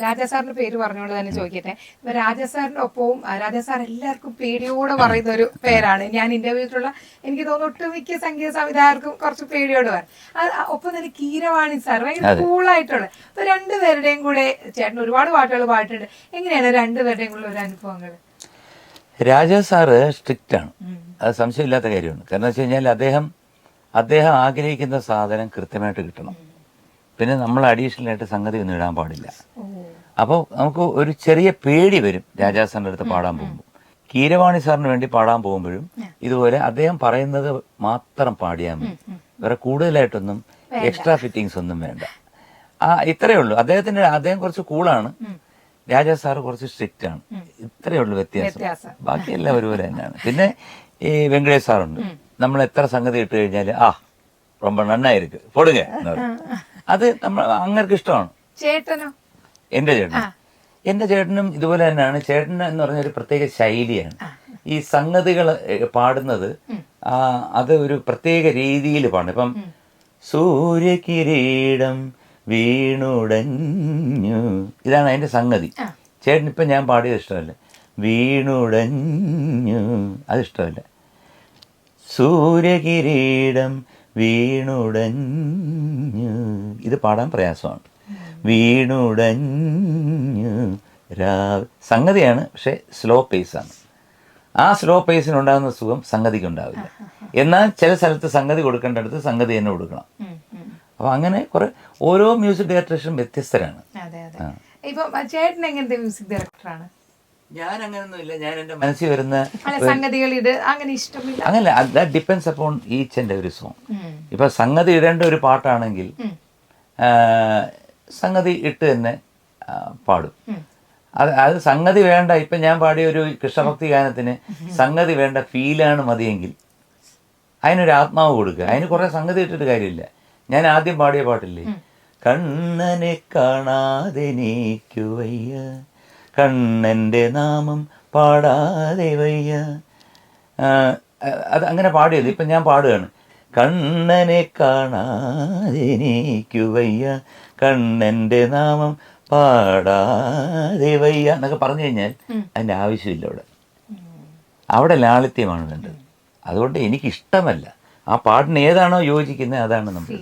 രാജാ സാറിന്റെ പേര് പറഞ്ഞുകൊണ്ട് തന്നെ ചോദിക്കട്ടെ. ഇപ്പൊ രാജാ സാറിന്റെ ഒപ്പവും രാജാ സാർ എല്ലാവർക്കും പേടിയോടെ പറയുന്ന ഒരു പേരാണ്. ഞാൻ ഇന്റർവ്യൂവിലുള്ള എനിക്ക് തോന്നുന്നു ഒട്ടുമിക്ക സംഗീത സംവിധായകർക്കും കുറച്ച് പേടിയോട് പറയും. ഒപ്പം തന്നെ കീരവാണി സാർ ഭയങ്കര കൂളായിട്ടുള്ള. അപ്പൊ രണ്ടുപേരുടെയും കൂടെ ചേട്ടൻ ഒരുപാട് പാട്ടുകൾ പാടിയിട്ടുണ്ട്. എങ്ങനെയാണ് രണ്ടുപേരുടെയും കൂടെ ഒരു അനുഭവങ്ങൾ? രാജാ സാറ് സ്ട്രിക്റ്റ് ആണ്, അത് സംശയമില്ലാത്ത കാര്യമാണ്. കാരണം വെച്ച് കഴിഞ്ഞാൽ അദ്ദേഹം ആഗ്രഹിക്കുന്ന സാധനം കൃത്യമായിട്ട് കിട്ടണം. പിന്നെ നമ്മൾ അഡീഷണൽ ആയിട്ട് സംഗതി ഒന്നും ഇടാൻ പാടില്ല. അപ്പോൾ നമുക്ക് ഒരു ചെറിയ പേടി വരും രാജാ സാറിൻ്റെ അടുത്ത് പാടാൻ പോകുമ്പോൾ. കീരവാണി സാറിന് വേണ്ടി പാടാൻ പോകുമ്പോഴും ഇതുപോലെ അദ്ദേഹം പറയുന്നത് മാത്രം പാടിയാൽ മതി, വേറെ കൂടുതലായിട്ടൊന്നും എക്സ്ട്രാ ഫിറ്റിങ്സ് ഒന്നും വേണ്ട. ഇത്രയേ ഉള്ളൂ. അദ്ദേഹം കുറച്ച് കൂളാണ്, രാജാ സാറ് കുറച്ച് സ്ട്രിക്റ്റ് ആണ്. ഇത്രയേ ഉള്ളൂ വ്യത്യാസം. ബാക്കി എല്ലാം ഒരുപോലെ തന്നെയാണ്. പിന്നെ ഈ വെങ്കടേഷ് സാറുണ്ട്, നമ്മൾ എത്ര സംഗതി ഇട്ട് കഴിഞ്ഞാൽ ரொம்ப നന്നായിരിക്കും പൊടുക എന്ന് പറയും. അത് നമ്മൾ അങ്ങർക്ക് ഇഷ്ടമാണ്. ചേട്ടനോ? എന്റെ ചേട്ടനും ഇതുപോലെ തന്നെയാണ്. ചേട്ടൻ എന്ന് പറഞ്ഞ ഒരു പ്രത്യേക ശൈലിയാണ്. ഈ സംഗതികൾ പാടുന്നത് അത് ഒരു പ്രത്യേക രീതിയിൽ പാടും. ഇപ്പം സൂര്യകിരീടം വീണുടഞ്ഞു, ഇതാണ് അതിന്റെ സംഗതി. ചേട്ടൻ ഇപ്പം ഞാൻ പാടിയത് ഇഷ്ടമല്ല. വീണുടഞ്ഞു അതിഷ്ടമല്ല. സൂര്യകിരീടം വീണുടഞ്ഞു ഇത് പാടാൻ പ്രയാസമാണ്. വീണുടഞ്ഞു സംഗതിയാണ്, പക്ഷെ സ്ലോ പേസാണ്. ആ സ്ലോ പേസിനുണ്ടാകുന്ന സുഖം സംഗതിക്ക് ഉണ്ടാവില്ല. എന്നാൽ ചില സ്ഥലത്ത് സംഗതി കൊടുക്കേണ്ടടുത്ത് സംഗതി തന്നെ കൊടുക്കണം. അപ്പൊ അങ്ങനെ കുറെ ഓരോ മ്യൂസിക് ഡയറക്ടേഴ്സും വ്യത്യസ്തരാണ്. ചേട്ടൻ എങ്ങനത്തെ മ്യൂസിക് ഡയറക്ടറാണ്? ഞാൻ അങ്ങനെയൊന്നുമില്ല. ഞാൻ എന്റെ മനസ്സിൽ വരുന്ന സംഗതികൾ അങ്ങനെ ഇഷ്ടമില്ല, അങ്ങനല്ല. That depends upon each and every song. ഇപ്പൊ സംഗതി ഇടേണ്ട ഒരു പാട്ടാണെങ്കിൽ സംഗതി ഇട്ട് തന്നെ പാടും. അത് സംഗതി വേണ്ട. ഇപ്പൊ ഞാൻ പാടിയ ഒരു കൃഷ്ണഭക്തി ഗാനത്തിന് സംഗതി വേണ്ട, ഫീലാണ് മതിയെങ്കിൽ അതിനൊരു ആത്മാവ് കൊടുക്കുക. അതിന് കുറെ സംഗതി ഇട്ടിട്ട് കാര്യമില്ല. ഞാൻ ആദ്യം പാടിയ പാട്ടില്ലേ, കണ്ണനെ കാണാതെ നീക്കു വയ്യ, കണ്ണന്റെ നാമം പാടാതെ വയ്യ, അത് അങ്ങനെ പാടിയത്. ഇപ്പം ഞാൻ പാടുകയാണ്, കണ്ണനെ കാണാതെ നീക്കു വയ്യ, കണ്ണന്റെ നാമം പാടാതെ വയ്യ എന്നൊക്കെ പറഞ്ഞു കഴിഞ്ഞാൽ അതിൻ്റെ ആവശ്യമില്ല. അവിടെ ലാളിത്യമാണ് വേണ്ടത്. അതുകൊണ്ട് എനിക്കിഷ്ടമല്ല. ആ പാട്ടിന് ഏതാണോ യോജിക്കുന്നത് അതാണ് നമ്മൾ.